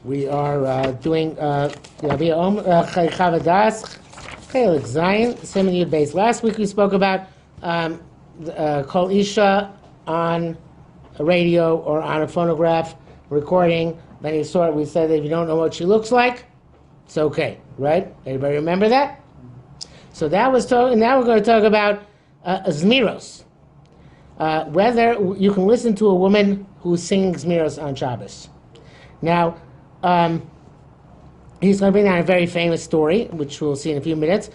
We are doing Yechaveh Da'at, Chelik Zion, Siman Yud Beis. Last week we spoke about call Isha on a radio or on a phonograph recording. Then we said that if you don't know what she looks like, it's okay, right? Anybody remember that? So that was talking. Now we're going to talk about Zemiros. Whether you can listen to a woman who sings Zemiros on Shabbos. Now, he's going to bring down a very famous story, which we'll see in a few minutes.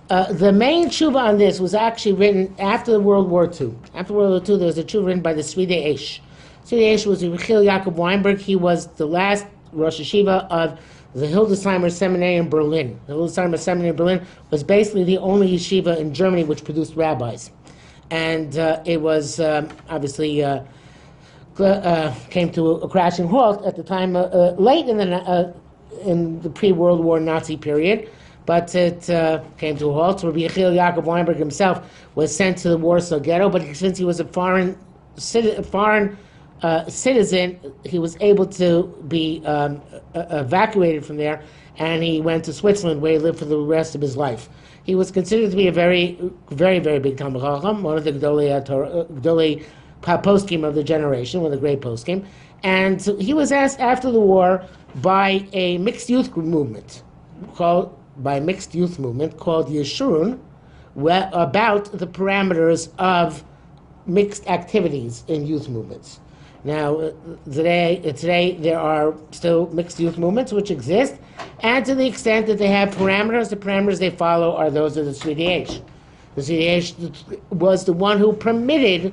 The main tshuva on this was actually written after World War II. After World War II, there was a tshuva written by the Swedish Isha. Swedish was Yechaveh Weinberg. He was the last Rosh Yeshiva of the Hildesheimer Seminary in Berlin. The Hildesheimer Seminary in Berlin was basically the only yeshiva in Germany which produced rabbis. And it was obviously came to a crashing halt at the time, late in the pre-World War Nazi period, but it came to a halt. Rabbi Yechaveh Weinberg himself was sent to the Warsaw Ghetto, but since he was a foreign citizen, he was able to be evacuated from there, and he went to Switzerland, where he lived for the rest of his life. He was considered to be a very, very, very big Talmid Chacham, one of the Gdolei poskim of the generation, one of the great poskim. And he was asked after the war by a mixed youth movement called Yeshurun about the parameters of mixed activities in youth movements. Now, today there are still mixed youth movements which exist, and to the extent that they have parameters, the parameters they follow are those of the Swedish. The Swedish was the one who permitted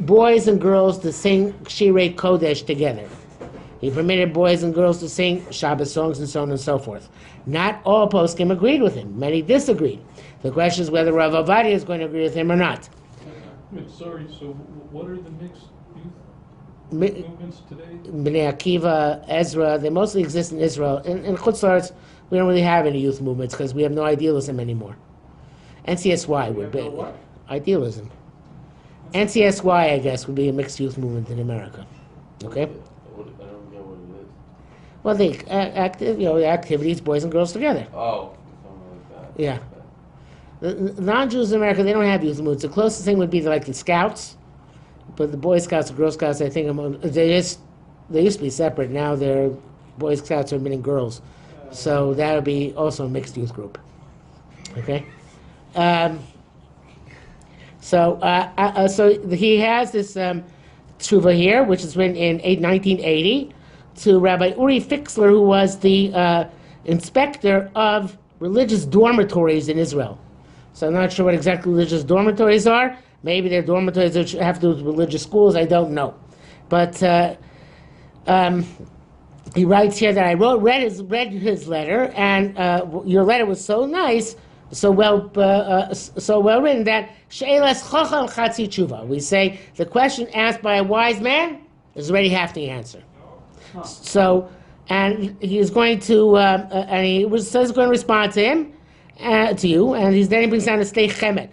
boys and girls to sing Shirei Kodesh together. He permitted boys and girls to sing Shabbos songs and so on and so forth. Not all poskim agreed with him. Many disagreed. The question is whether Rav Ovadia is going to agree with him or not. Sorry, so what are the mixed youth movements today? Bnei Akiva, Ezra, they mostly exist in Israel. In Chutz La'aretz, we don't really have any youth movements because we have no idealism anymore. NCSY would be idealism. NCSY, I guess, would be a mixed youth movement in America. Okay? I don't get what it is. Well, the activities, boys and girls together. Oh, something like that. Yeah. The non-Jews in America, they don't have youth movements. The closest thing would be like the Scouts, but the Boy Scouts and Girl Scouts, I think, they used to be separate. Now they're Boy Scouts are admitting girls, so that would be also a mixed youth group. Okay. So he has this tshuva here, which is written in 1980, to Rabbi Uri Fixler, who was the inspector of religious dormitories in Israel. So I'm not sure what exactly religious dormitories are. Maybe they're dormitories that have to do with religious schools. I don't know. But he writes here that I read his letter, and your letter was so nice, so well written that she'elas chacham chatzi tshuva. We say the question asked by a wise man is already half the answer. So, and he is going to, and he says he's going to respond to him, to you, and then he brings down the Stei Chemed.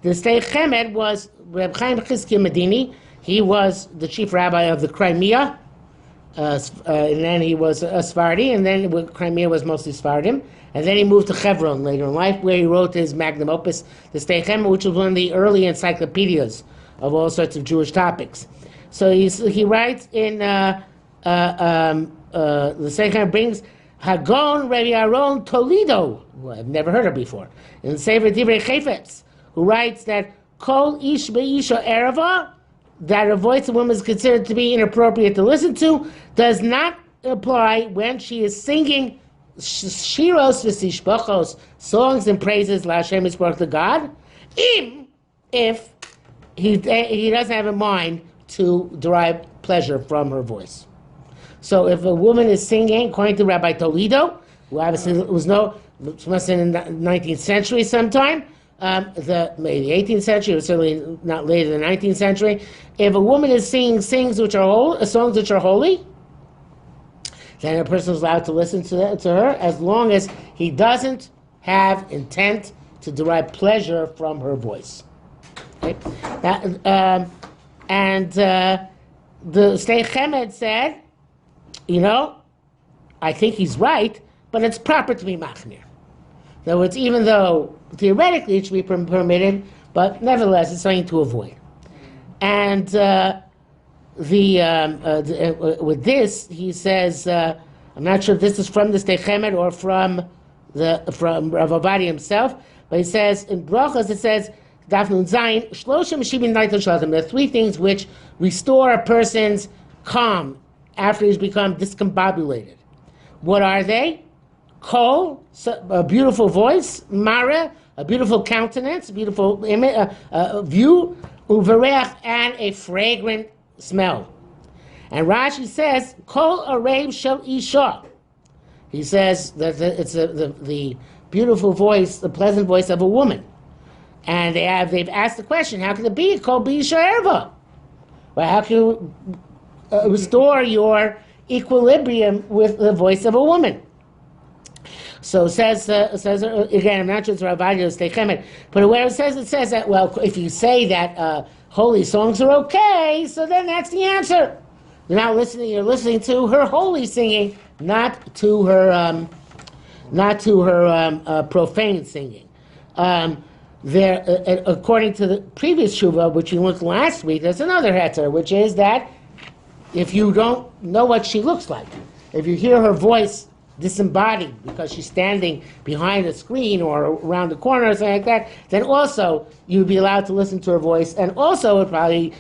The Stei Chemed was Reb Chaim Chizkiah Medini. He was the chief rabbi of the Crimea, and then he was a Sephardi, and then Crimea was mostly Sephardim, and then he moved to Hebron later in life, where he wrote his magnum opus, the Stei Chemed, which was one of the early encyclopedias of all sorts of Jewish topics. So he writes in the Stei Chemed brings Hagon Rabbi Aaron Toledo, who I've never heard of before, in Sefer Divrei Chayfetz, who writes that Kol Ish Be'isha Ereva, that a voice of a woman is considered to be inappropriate to listen to, does not apply when she is singing shiros v'sishbachos, songs and praises LaHashem Yisborach to God, if he doesn't have in mind to derive pleasure from her voice. So if a woman is singing, according to Rabbi Toledo, who obviously must have been in the 19th century sometime, maybe the 18th century, or certainly not later than the 19th century, if a woman is singing songs which are holy, then a person is allowed to listen to her as long as he doesn't have intent to derive pleasure from her voice. Okay? The Stei Chemed said, I think he's right, but it's proper to be machmir. In other words, even though theoretically it should be permitted, but nevertheless it's something to avoid. And with this, he says, I'm not sure if this is from the Stechemet or from Rav Ovadia himself, but he says in Brachos it says Daf Nun Zayin Shloshim Shibin Naitel Shalom. There are three things which restore a person's calm after he's become discombobulated. What are they? Kol, a beautiful voice; Mara, a beautiful countenance, a beautiful view; Uvareach, and a fragrant smell. And Rashi says, Kol arev shel Isha. He says that it's the beautiful voice, the pleasant voice of a woman. And they've asked the question, how can it be Kol b'Isha erva? Well, how can you restore your equilibrium with the voice of a woman? So says again, I'm not sure it's Rav Ovadia Yosef, but where it says that, well, if you say that holy songs are okay, so then that's the answer. You're listening to her holy singing, not to her profane singing. According to the previous shuvah, which we looked last week, there's another heter, which is that if you don't know what she looks like, if you hear her voice disembodied because she's standing behind a screen or around the corner or something like that, then also you'd be allowed to listen to her voice, and also it would probably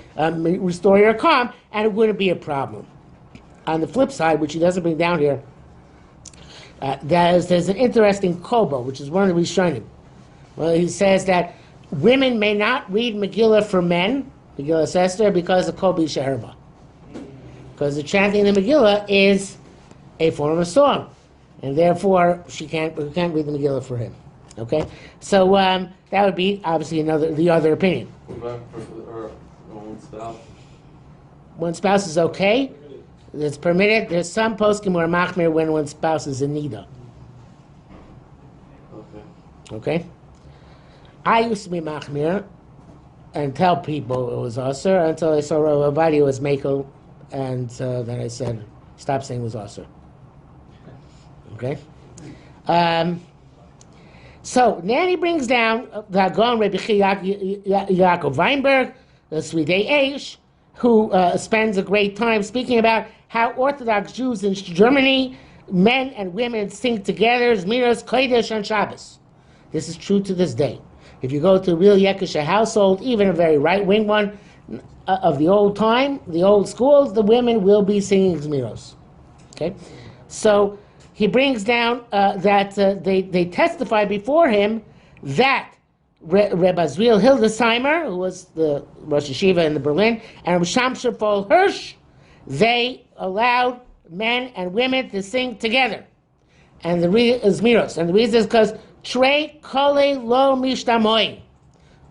restore your calm, and it wouldn't be a problem. On the flip side, which he doesn't bring down here, there's an interesting kobo, which is one of the Rishonim. Well, he says that women may not read Megillah for men, Megillah Esther, because of Kol b'Isha erva. Because the chanting of the Megillah is a form of song, and therefore we can't read the Megillah for him. Okay, so that would be obviously the other opinion. What about for one spouse? One spouse is okay. It's permitted. There's some poskim who are machmir when one spouse is in nida. Okay. I used to be machmir and tell people it was aser until I saw Rav Ovadia was mekel, and then I said stop saying it was aser. Okay. So then he brings down the Hagon Rebbe Yaakov Weinberg, the Svidei Eish, who spends a great time speaking about how Orthodox Jews in Germany, men and women sing together, Zemiros, Kodesh, on Shabbos. This is true to this day. If you go to a real Yekisha household, even a very right-wing one of the old time, the old schools, the women will be singing Zemiros. Okay? So he brings down that they testify before him that Reb Azriel Hildesheimer, who was the Rosh Yeshiva in Berlin, and Reb Shamshir Fol Hirsch, they allowed men and women to sing together. And the Zemiros. And the reason is because Trei Kole Lo Mishtamoi.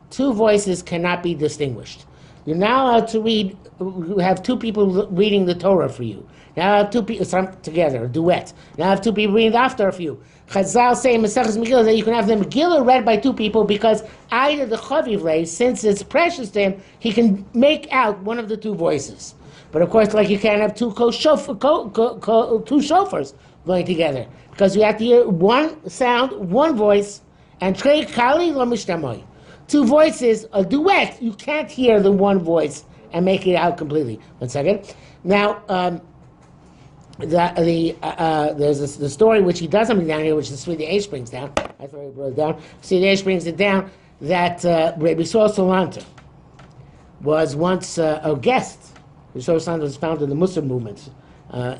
Two voices cannot be distinguished. You're now allowed to read, you have two people reading the Torah for you. Now have two people together, a duet. Now have two people reading the Haftarah for you. Chazal say in Maseches Megillah that you can have the Megillah read by two people because either the Chavivlei, since it's precious to him, he can make out one of the two voices. But of course, like you can't have two shofars going together because you have to hear one sound, one voice, and Trei Kali Lo Mishtamoi. Two voices, a duet, you can't hear the one voice and make it out completely. 1 second. Now, there's the story which he doesn't bring down here, which the Svidei Eish brings down. I thought he brought it down. Svidei Eish brings it down that Rabbi Yisrael Salanter was once a guest. Rabbi Yisrael Salanter was founded in the Muslim movement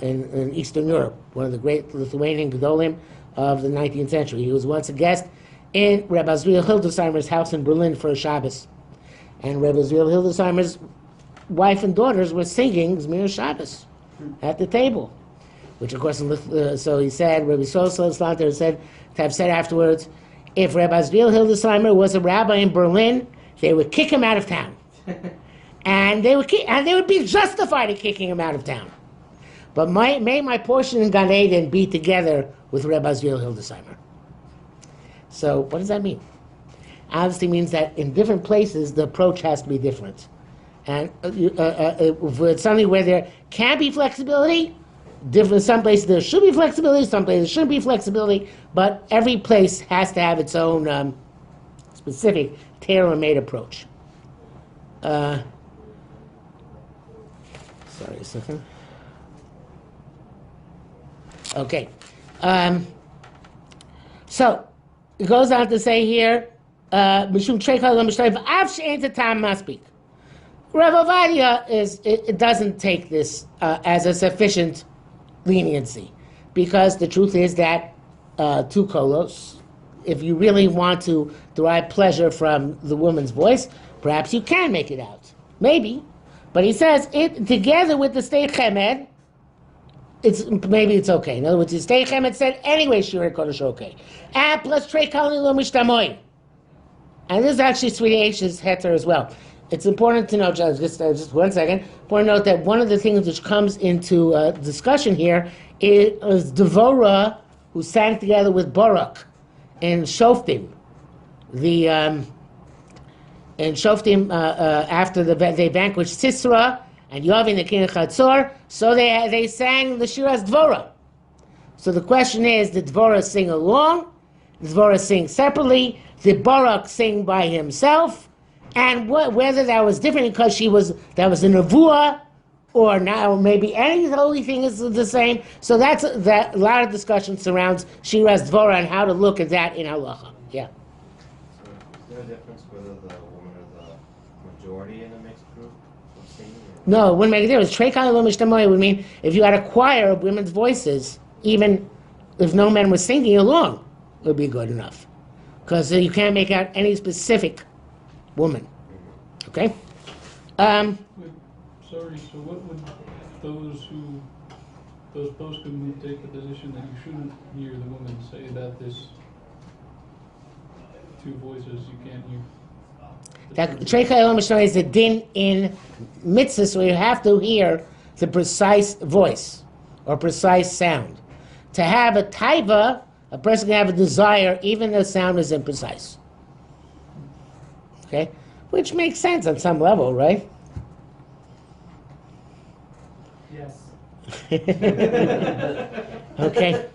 in Eastern Europe, one of the great Lithuanian Gedolim of the 19th century. He was once a guest in Rabbi Azriel Hildesheimer's house in Berlin for a Shabbos. And Rabbi Azriel Hildesheimer's wife and daughters were singing Zemiros Shabbos at the table. Which of course, so he said, Rabbi Salanter said, to have said afterwards, if Rabbi Azriel Hildesheimer was a rabbi in Berlin, they would kick him out of town. and they would be justified in kicking him out of town. But may my portion in Gan Eden be together with Rabbi Azriel Hildesheimer. So what does that mean? Obviously means that in different places the approach has to be different. And if it's something where there can be flexibility, different. Some places there should be flexibility, some places there shouldn't be flexibility, but every place has to have its own specific tailor-made approach. Sorry a second. Okay. So it goes on to say here, Mishum Treikal L'Mishtayv Av She'en Tatam Maspik. Rav Ovadia it doesn't take this as a sufficient leniency, because the truth is that two kolos, if you really want to derive pleasure from the woman's voice, perhaps you can make it out, maybe. But he says it together with the Stei Chemed, maybe it's okay. In other words, the Stei Chemed said anyway, shiur kodesh okay, and plus Trei Kalin Lo Mishtamoy. And this is actually Sweetie H's heter as well. It's important to note, just 1 second, important to note that one of the things which comes into discussion here is Devorah, who sang together with Barak in Shoftim. In Shoftim, after they vanquished Sisera and Yavin, the king of Chatzor, so they sang the Shiras Dvorah. So the question is, did Dvorah sing along? Did Dvorah sing separately? Did Barak sing by himself? And whether that was different because that was a nevuah, or now maybe any holy thing is the same. So that a lot of discussion surrounds Shiras Dvorah and how to look at that in halacha. Yeah. So is there a difference whether the woman is the majority in a mixed group of singing? No, it wouldn't make a difference. Trei Kalin Lo Mishtamoy would mean if you had a choir of women's voices, even if no men were singing along, it would be good enough. Because you can't make out any specific woman. Okay? Sorry, so what would those poskim who take the position that you shouldn't hear the woman say that this two voices you can't hear? That Trei Kalin Lo Mishtamoy is the din in mitzvahs where you have to hear the precise voice or precise sound. To have a taiva, a person can have a desire even though the sound is imprecise. Okay? Which makes sense on some level, right? Yes. Okay.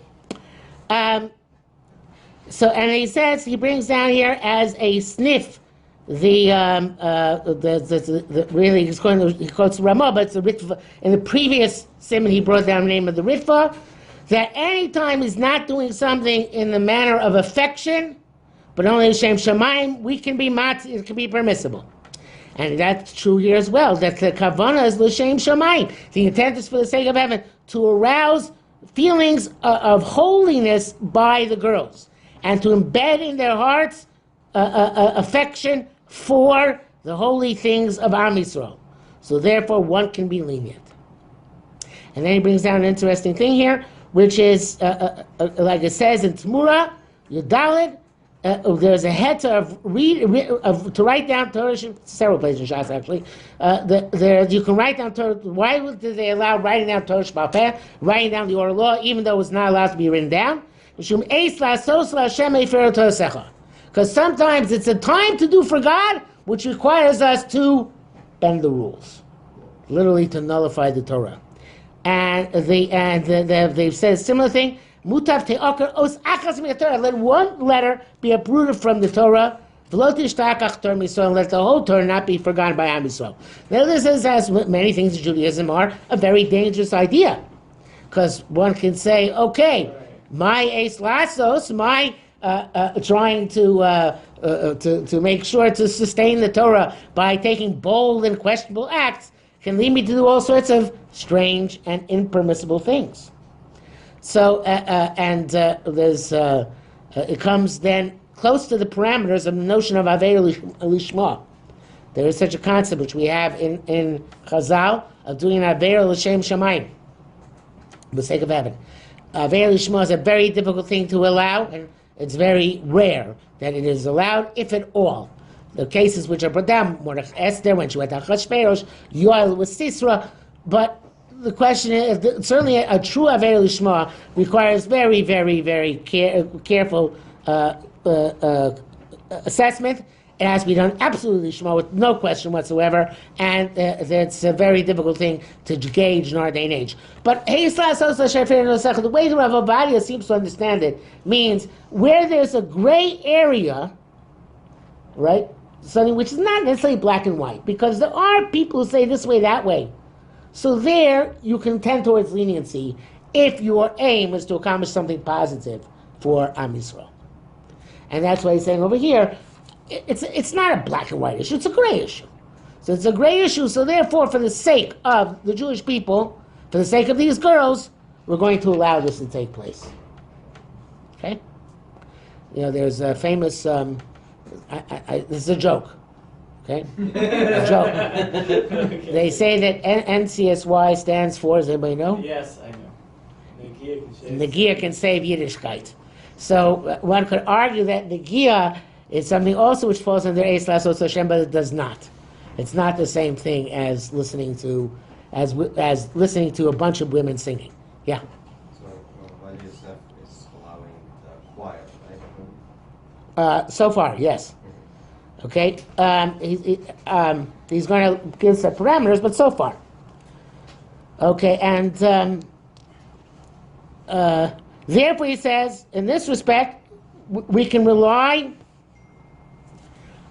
So, and he says, he brings down here as a sniff really, he quotes Ramah, but it's the Ritva. In the previous simon, he brought down the name of the Ritva, that any time he's not doing something in the manner of affection, but only Hashem Shamayim, it can be permissible. And that's true here as well, that the Kavanah is L'Shem Shamayim. The intent is for the sake of heaven, to arouse feelings of holiness by the girls, and to embed in their hearts affection for the holy things of Am Yisrael. So therefore one can be lenient. And then he brings down an interesting thing here, which is, like it says in Tmura, Yudalit, there's a heter to write down Torah, several places in Shas actually. You can write down Torah. Why did they allow writing down Torah Sheba'al Peh, writing down the Ohr Law, even though it's not allowed to be written down? Because sometimes it's a time to do for God, which requires us to bend the rules, literally to nullify the Torah. And they've said a similar thing. Mutav te'oker os achas mi'Torah. Let one letter be uprooted from the Torah. V'lo tishta'akach Torah Yisrael. And let the whole Torah not be forgotten by Am Yisrael. Now this is, as many things in Judaism are, a very dangerous idea, because one can say, okay, my eis lasos, my trying to make sure to sustain the Torah by taking bold and questionable acts can lead me to do all sorts of strange and impermissible things. So, there's it comes then close to the parameters of the notion of Avei Lishma. There is such a concept which we have in Chazal of doing an Avei L'Shem Shamayim, for the sake of heaven. Avei Lishma is a very difficult thing to allow, and it's very rare that it is allowed, if at all. The cases which are brought down, Esther, when she went to Achashverosh, Yoel with Sisera, but the question is, certainly a true Avei Lishma requires very, very, very careful assessment, It has to be done absolutely shmo with no question whatsoever, and it's a very difficult thing to gauge in our day and age. But the way the Rav Ovadia seems to understand it means where there's a gray area, right? Something which is not necessarily black and white, because there are people who say this way, that way. So there you can tend towards leniency if your aim is to accomplish something positive for Am Yisrael. And that's why he's saying over here, it's not a black and white issue, it's a gray issue. So it's a gray issue, so therefore for the sake of the Jewish people, for the sake of these girls, we're going to allow this to take place. Okay? You know, there's a famous, this is a joke, okay? A joke. Okay. They say that NCSY stands for, does anybody know? Yes, I know. Negia can save Yiddishkeit. So one could argue that Negia is something also which falls under Eis Lasos Hashem, but it does not. It's not the same thing as listening to listening to a bunch of women singing. Yeah. So Rav Ovadia Yosef is allowing the choir, right? So far, yes. Okay. He's going to give some parameters, but so far. Okay, and therefore he says, in this respect, we can rely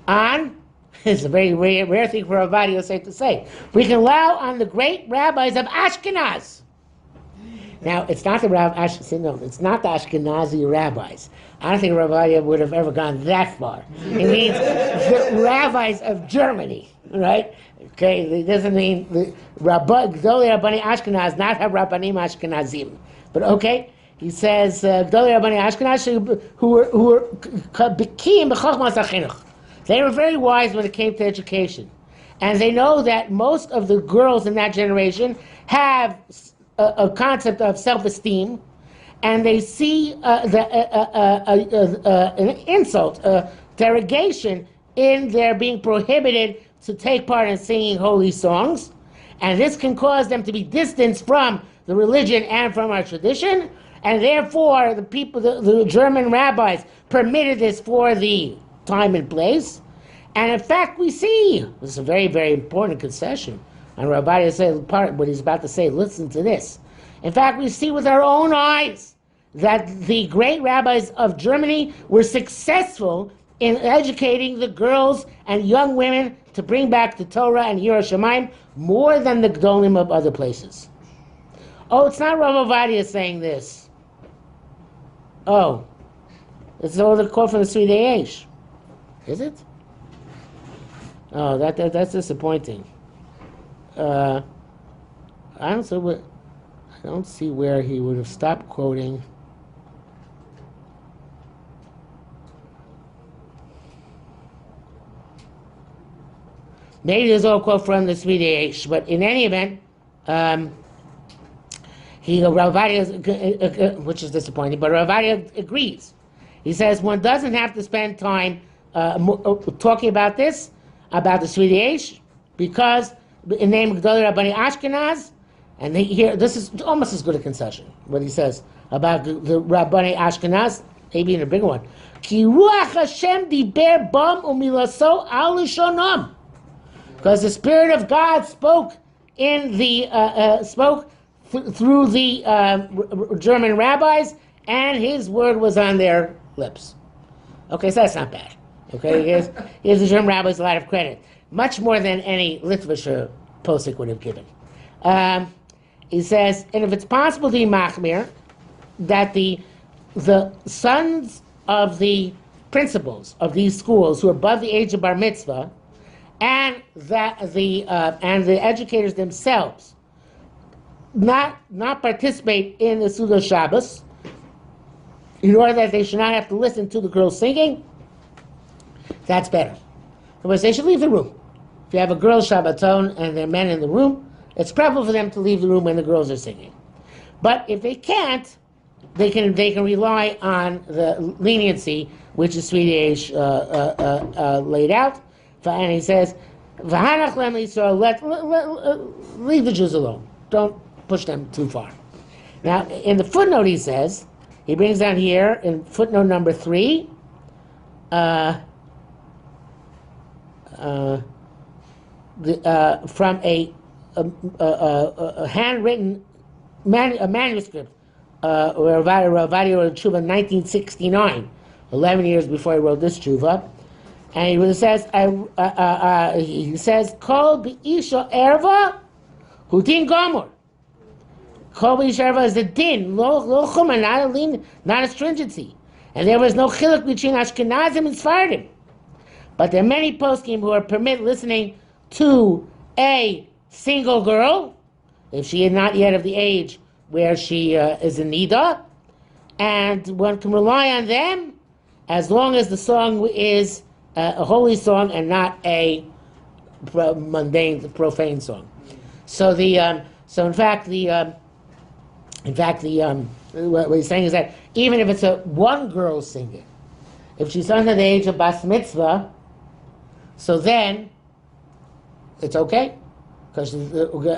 on, it's a very rare thing for Rav Ovadia Yosef to say, we can rely on the great rabbis of Ashkenaz. Now, it's not the it's not the Ashkenazi rabbis. I don't think Rav Ovadia would have ever gone that far. It means the rabbis of Germany, right? Okay, it doesn't mean the Gdolei Rabbani Ashkenaz, not have Rabbanim Ashkenazim. But okay, he says Gdolei Rabbani Ashkenaz who were Bekiim b'Chochmas HaChinuch. They were very wise when it came to education, and they know that most of the girls in that generation have a concept of self-esteem, and they see an insult, derogation in their being prohibited to take part in singing holy songs, and this can cause them to be distanced from the religion and from our tradition, and therefore the German rabbis permitted this for the time and place. And in fact, we see, this is a very, very important concession, and Rav Ovadia said what he's about to say, listen to this. In fact, we see with our own eyes that the great rabbis of Germany were successful in educating the girls and young women to bring back the Torah and Yerushalayim more than the Gdolim of other places. Oh, it's not Rav Ovadia saying this. Oh, it's all the quote from the Sri Eish. Is it? Oh, that's disappointing. I don't see where he would have stopped quoting. Maybe there's all quote from the Sri Eish, but in any event, Rav Ovadia, which is disappointing, but Rav Ovadia agrees. He says one doesn't have to spend time talking about this, about the Sri Eish, because in the name of Gdolei Rabbani Ashkenaz, and here this is almost as good a concession. What he says about the Rabbani Ashkenaz, maybe in a bigger one. Ki ruach Hashem diber bam umilaso al lishonam, because the Spirit of God spoke in the through the German rabbis, and His word was on their lips. Okay, so that's not bad. Okay, here's the German rabbis a lot of credit, much more than any Litvischer posik would have given. He says, and if it's possible to be machmir, that the sons of the principals of these schools who are above the age of bar mitzvah, and that the educators themselves not participate in the Suda Shabbos, in order that they should not have to listen to the girls singing, that's better. In other words, they should leave the room. If you have a girls' Shabbaton and there are men in the room, it's preferable for them to leave the room when the girls are singing. But if they can't, they can rely on the leniency which the Sri Eish laid out. And he says, "V'hanach lem Yisrael, leave the Jews alone. Don't push them too far." Now, in the footnote, he says, he brings down here in footnote number 3. from a handwritten manuscript, Rav Ovadia wrote tshuva in 1969, 11 years before he wrote this tshuva, and he really says, Kol Isha erva hutin gomor. Kol Isha erva is a din, lo chumah, not a stringency, and there was no chiluk between Ashkenazim and Sfardim. But there are many poskim who are permitted listening to a single girl, if she is not yet of the age where she is in nida, and one can rely on them as long as the song is a holy song and not a mundane, profane song. So what he's saying is that even if it's one girl singing, if she's under the age of bas mitzvah, so then it's okay, because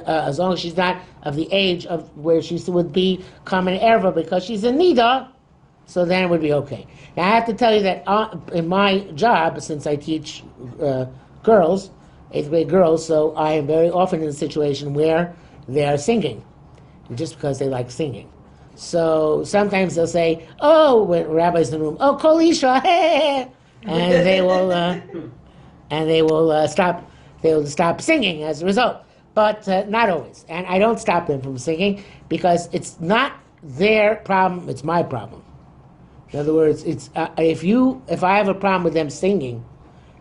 as long as she's not of the age of where she would become an erva because she's in nida, so then it would be okay. Now I have to tell you that in my job, since I teach girls, 8th grade girls, so I am very often in a situation where they are singing, just because they like singing. So sometimes they'll say, "Oh," when Rabbi's in the room, "Oh, Kol Isha," and they will stop. They will stop singing as a result, but not always. And I don't stop them from singing because it's not their problem; it's my problem. In other words, it's if I have a problem with them singing,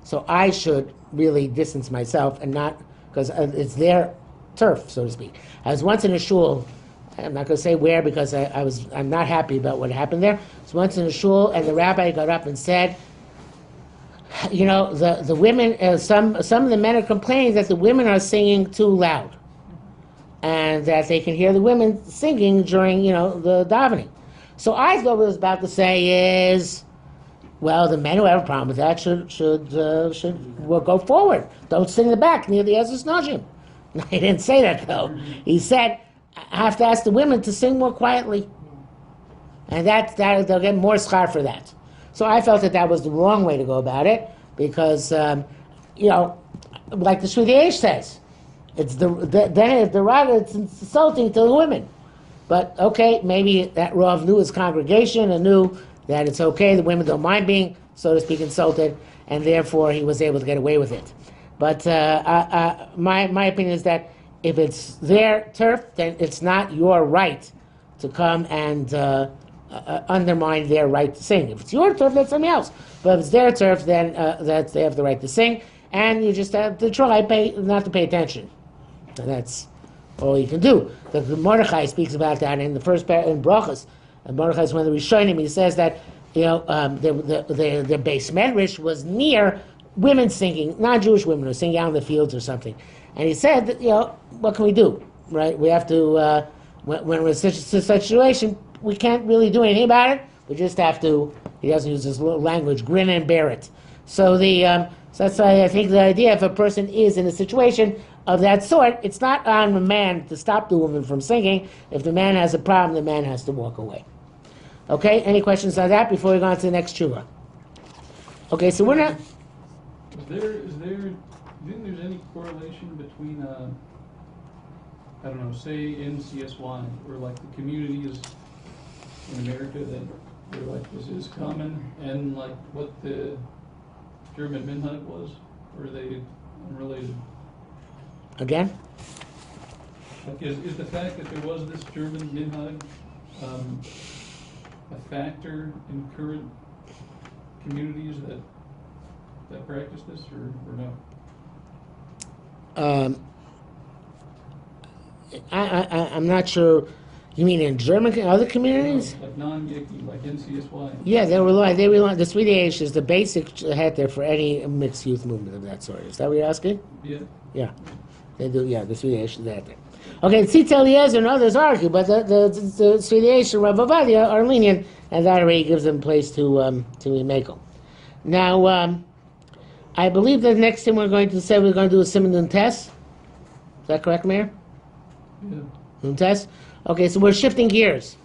so I should really distance myself and not, because it's their turf, so to speak. I was once in a shul. I'm not going to say where because I'm not happy about what happened there. I was once in a shul and the rabbi got up and said, you know, the women, some of the men are complaining that the women are singing too loud, and that they can hear the women singing during, the davening. So I thought what I was about to say is, well, the men who have a problem with that should go forward. Don't sing in the back near the Ezras Nashim. He didn't say that though. He said, I have to ask the women to sing more quietly, and that they'll get more schar for that. So I felt that was the wrong way to go about it, because like the Shvidei says, it's it's insulting to the women. But okay, maybe that Rav knew his congregation and knew that it's okay, the women don't mind being, so to speak, insulted, and therefore he was able to get away with it. But my opinion is that if it's their turf, then it's not your right to come and undermine their right to sing. If it's your turf, that's something else. But if it's their turf, then that they have the right to sing, and you just have to try not to pay attention. And that's all you can do. The Mordechai speaks about that in the first in Brachos. And Mordechai is one of the Rishonim. He says that the base medrash was near women singing, non-Jewish women who singing out in the fields or something. And he said that, what can we do, right? We have to, when we're in such a situation, we can't really do anything about it. We just have to, he doesn't use this language, grin and bear it. So so that's why I think the idea, if a person is in a situation of that sort, it's not on the man to stop the woman from singing. If the man has a problem, the man has to walk away. Okay, any questions on that before we go on to the next tshuva? Okay, so we're not... Do you think there's any correlation between, say NCSY, or like the communities in America that they're like, this is common, and like what the German minhag was? Or are they unrelated? Again? Like, is the fact that there was this German minhag a factor in current communities that practice this, or no? I'm not sure. You mean in German, other communities? No, like non-Yeki, like NCSY. Yeah, they rely. The Swedish is the basic head there for any mixed youth movement of that sort. Is that what you're asking? Yeah. Yeah, they do. Yeah, the Swedish is that there. Okay, Tzitz Eliezer and others argue, but the Swedish and Rav Ovadia are lenient, and that already gives them place to be makel. Now, I believe that the next thing we're going to say, we're going to do a Siman Nun Tes. Is that correct, Mayor? Yeah. Nun Tes? Okay, so we're shifting gears.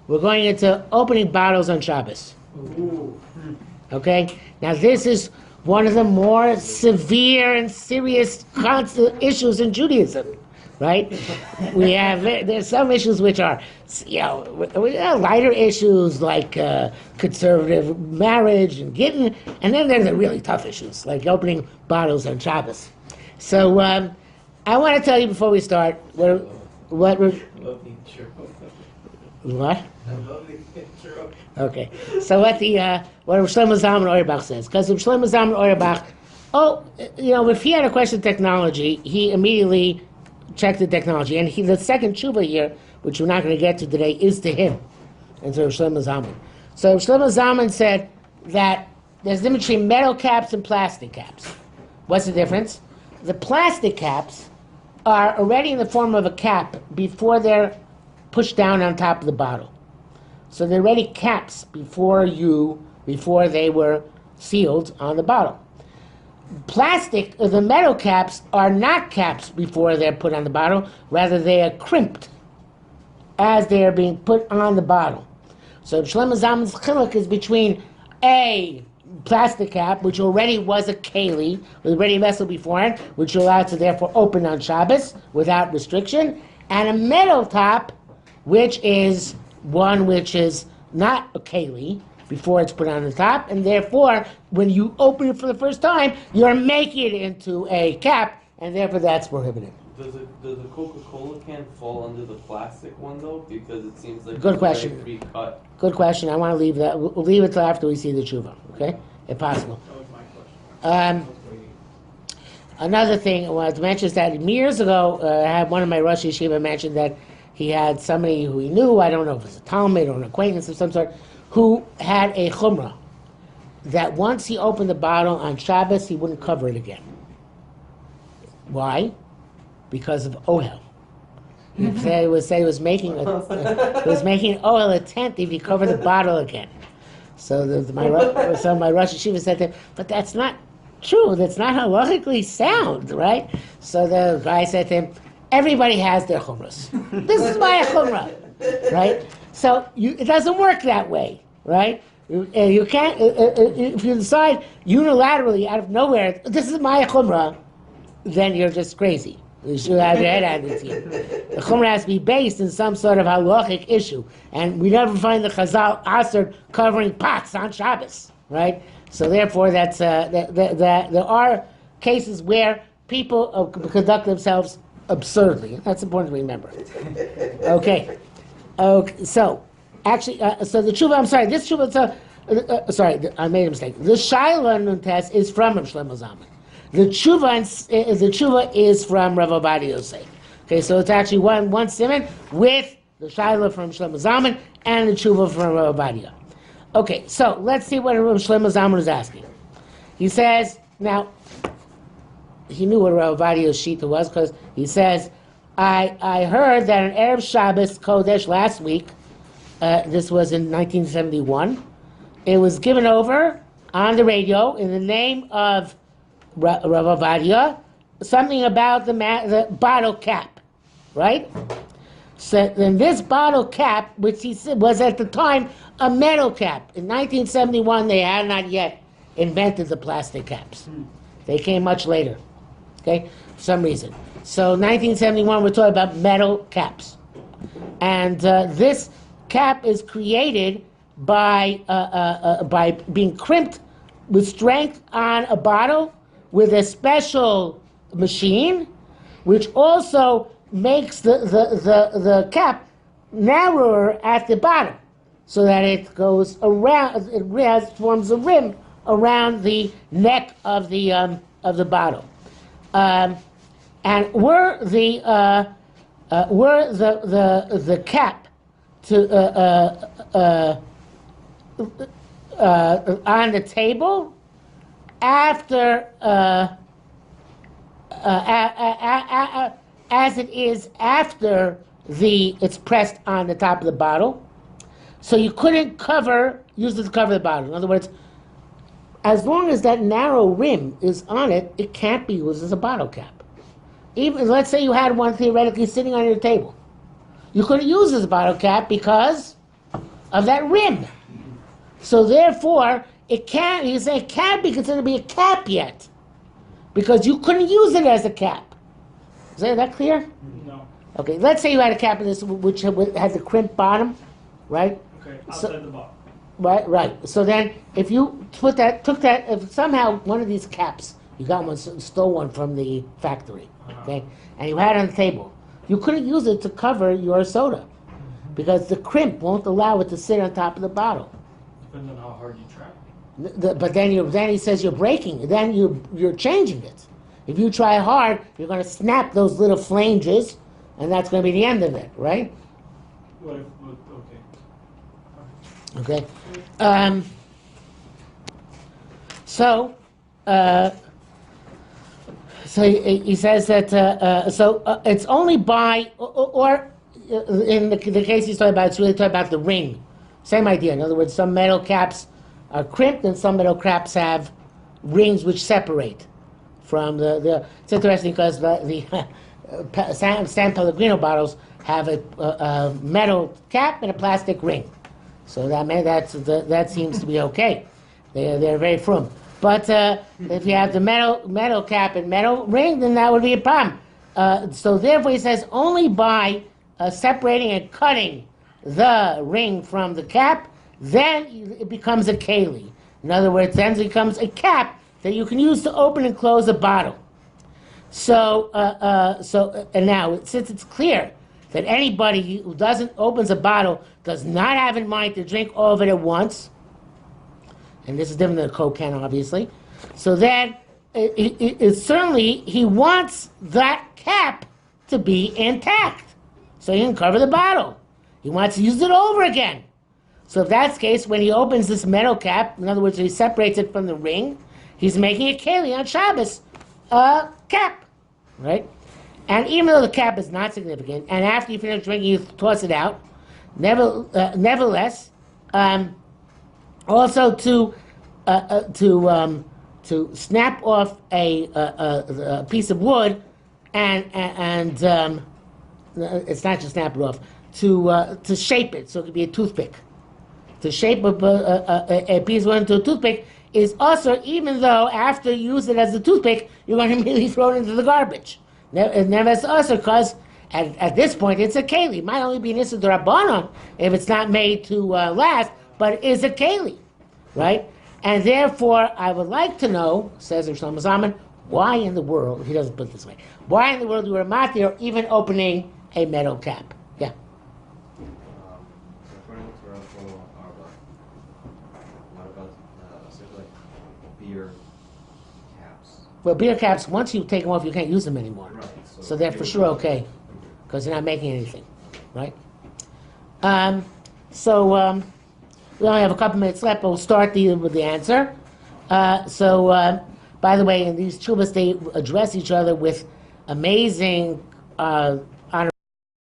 We're going into opening bottles on Shabbos. Ooh. Okay? Now this is one of the more severe and serious constant issues in Judaism, right? There's some issues which are, lighter issues like conservative marriage and getting, and then there's the really tough issues like opening bottles on Shabbos. So I want to tell you before we start what. Okay, so what Rav Shlomo Zalman Auerbach says, because Rav Shlomo Zalman Auerbach, if he had a question of technology, he immediately checked the technology, and the second tshuva here, which we're not going to get to today, is to him, and to Rav Shlomo Zalman. So Rav Shlomo Zalman said that there's a difference between metal caps and plastic caps. What's the difference? The plastic caps are already in the form of a cap before they're pushed down on top of the bottle. So they're already caps before they were sealed on the bottle. The metal caps are not caps before they're put on the bottle, rather they are crimped as they are being put on the bottle. So Shlomo Zalman's chiluk is between a plastic cap, which already was a keli, was already a vessel beforehand, which you're allowed to therefore open on Shabbos without restriction, and a metal top, which is one which is not a keli before it's put on the top, and therefore when you open it for the first time, you're making it into a cap, and therefore that's prohibited. Does a Coca-Cola can fall under the plastic one though? Because it seems like Good it's question. very pre-cut. Good question. I want to leave that. We'll leave it till after we see the tshuva, okay? If possible. That was my question. Another thing I wanted to mention is that years ago, I had one of my Rosh Yeshiva mentioned that he had somebody who he knew, I don't know if it was a Talmud or an acquaintance of some sort, who had a chumrah, that once he opened the bottle on Shabbos, he wouldn't cover it again. My Because of ohel. He was making ohel a tent if he covered the bottle again. So my Rosh Yeshiva said to him, but that's not true. That's not halachically sound, right? So the guy said to him, everybody has their chumras. This is my chumrah, right? So it doesn't work that way, right? You can't, if you decide unilaterally out of nowhere, this is my chumrah, then you're just crazy. You should have your head handed to you. The chumrah has to be based in some sort of halachic issue, and we never find the Chazal Asr covering pots on Shabbos, right? So therefore, there are cases where people conduct themselves absurdly. That's important to remember. Okay. So actually, so the tshuva. I'm sorry. This tshuva. Sorry, I made a mistake. The Shaila Nuntes is from Rav Shlomo Zalman. The tshuva is from Rav Ovadia Yosef. Okay, so it's actually one simon with the Shaila from Shlomo Zalman and the tshuva from Rav Ovadia. Okay, so let's see what Rav Shlomo Zalman is asking. He says, now, he knew what Rav Ovadia's shita was, because he says, I heard that on Erev Shabbos Kodesh last week, this was in 1971, it was given over on the radio in the name of Rav Ovadia, something about the bottle cap, right? So then this bottle cap, which he said was at the time a metal cap. In 1971, they had not yet invented the plastic caps. They came much later, okay, for some reason. So 1971, we're talking about metal caps. And this cap is created by being crimped with strength on a bottle with a special machine, which also makes the cap narrower at the bottom, so that it goes around. It forms a rim around the neck of the bottle. And were the cap on the table after as it is after it's pressed on the top of the bottle, so you couldn't use it to cover the bottle. In other words, as long as that narrow rim is on it, it can't be used as a bottle cap. Even let's say you had one theoretically sitting on your table, you couldn't use it as a bottle cap because of that rim. So therefore, it can't. You say it can't be considered to be a cap yet, because you couldn't use it as a cap. Is that clear? No. Okay. Let's say you had a cap in this which had the crimp bottom, right? Okay, outside the box. Right. So then, if you took that, if somehow one of these caps, you got one, stole one from the factory, okay, and you had it on the table, you couldn't use it to cover your soda, because the crimp won't allow it to sit on top of the bottle. Depends on how hard you try. But then he says you're breaking it. Then you're changing it. If you try hard, you're going to snap those little flanges, and that's going to be the end of it, right? What if, okay. Okay. So he says that it's only by or in the case he's talking about, it's really talking about the ring. Same idea. In other words, some metal caps are crimped, and some metal caps have rings which separate from the. It's interesting because the San Pellegrino bottles have a metal cap and a plastic ring, so that seems to be okay. They're very firm. But if you have the metal cap and metal ring, then that would be a problem. So therefore, he says only by separating and cutting the ring from the cap, then it becomes a keli. In other words, then it becomes a cap that you can use to open and close a bottle. So and now, since it's clear that anybody who opens a bottle does not have in mind to drink all of it at once, and this is different than a Coke can, obviously, so then it certainly he wants that cap to be intact, so he can cover the bottle. He wants to use it over again. So if that's the case, when he opens this metal cap, in other words, he separates it from the ring, he's making a keli on Shabbos cap, right? And even though the cap is not significant, and after you finish drinking, you toss it out, nevertheless, also to snap off a piece of wood, and it's not just snap it off, to shape it so it could be a toothpick. To shape a piece of wood into a toothpick is also, even though after you use it as a toothpick, you're going to immediately throw it into the garbage. It never is also because at this point it's a keli. It might only be an issa d'rabbanan if it's not made to last, but it is a keli, right? And therefore, I would like to know, says Rav Shlomo Zalman, why in the world, he doesn't put it this way, why in the world you were matir even opening a metal cap? Yeah. According to Rav Ovadia, what about like beer caps? Well, beer caps, once you take them off, you can't use them anymore. Right. So they're for sure okay, because they're not making anything, right? We only have a couple minutes left, but we'll start with the answer. By the way, in these tshuvos, they address each other with amazing honor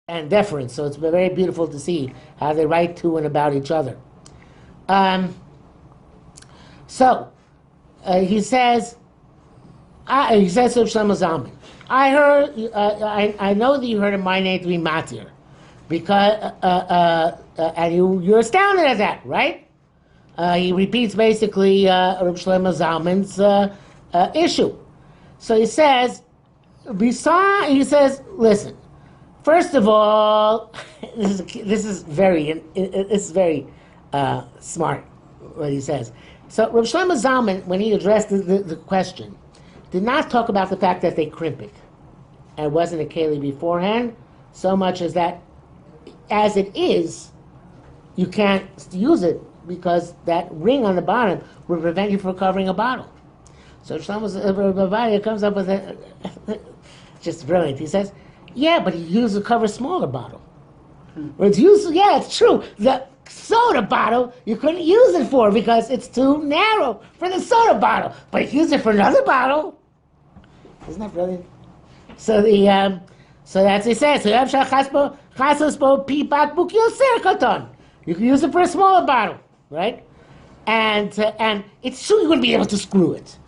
and deference. So it's very beautiful to see how they write to and about each other. He says to Shlomo Zalman, I heard, I know that you heard of my name to be matir, because and you're astounded at that, right? He repeats basically Rav Shlomo Zalman's issue. So he says, listen. First of all, this is very smart what he says. So Rav Shlomo Zalman, when he addressed the question, did not talk about the fact that they crimp it, and it wasn't a keli beforehand, so much as that, as it is, you can't use it because that ring on the bottom will prevent you from covering a bottle. So Rav Ovadia comes up with it, just brilliant. He says, yeah, but he used to cover a smaller bottle. It's true. The soda bottle, you couldn't use it for because it's too narrow for the soda bottle. But you use it for another bottle. Isn't that brilliant? So that's what he says. You can use it for a smaller bottle, right? And it's true you wouldn't be able to screw it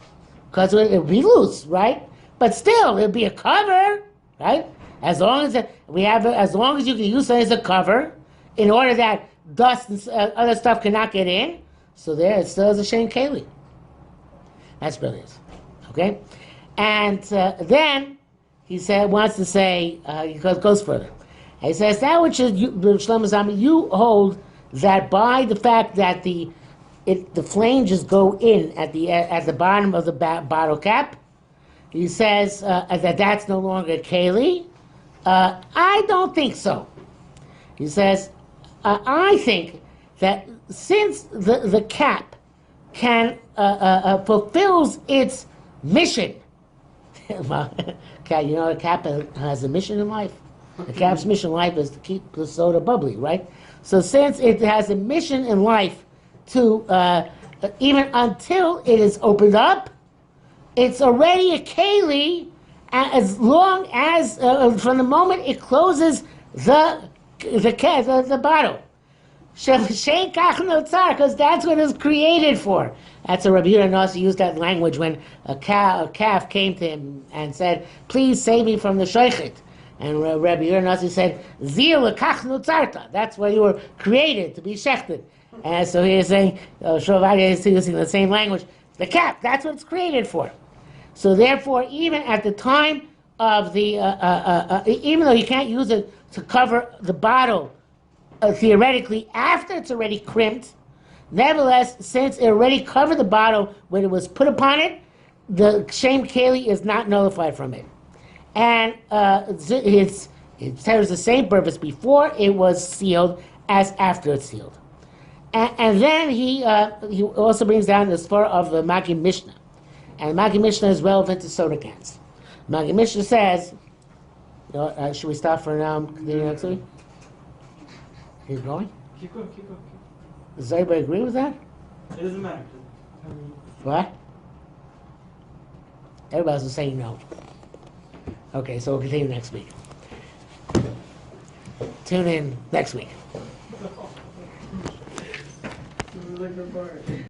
because it would be loose, right? But still, it'll be a cover, right? As long as you can use it as a cover, in order that dust and other stuff cannot get in. So there it still has a Shem Keli. That's brilliant. Okay? And then he wants to say, he goes further. He says, that which is, Shlomo Zalman, you hold that by the fact that the flanges go in at the bottom of the bottle cap, he says that's no longer Keli. I don't think so. He says, I think that since the cap fulfills its mission, well, a cap has a mission in life. The cap's mission in life is to keep the soda bubbly, right? So since it has a mission in life to, even until it is opened up, it's already a keli as long as, from the moment it closes the bottle. Because that's what it's created for. That's a Rabbi Yehuda also used that language when a calf came to him and said, please save me from the shochet. And Rabbi Yehuda said, Zil lekach nutzarta. That's why you were created, to be shechted. And so he is saying, Rav Ovadia is using the same language. The cap, that's what it's created for. So therefore, even at the time of the, even though you can't use it to cover the bottle, theoretically, after it's already crimped, nevertheless, since it already covered the bottle when it was put upon it, the Shem Keli is not nullified from it. And it serves the same purpose before it was sealed as after it's sealed. And then he also brings down the spur of the Magi Mishnah. And Magi Mishnah is relevant to soda cans. Magi Mishnah says, should we stop for now and continue next week? Keep going? Keep going. Does everybody agree with that? It doesn't matter. What? Everybody's saying no. Okay, so we'll continue next week. Tune in next week.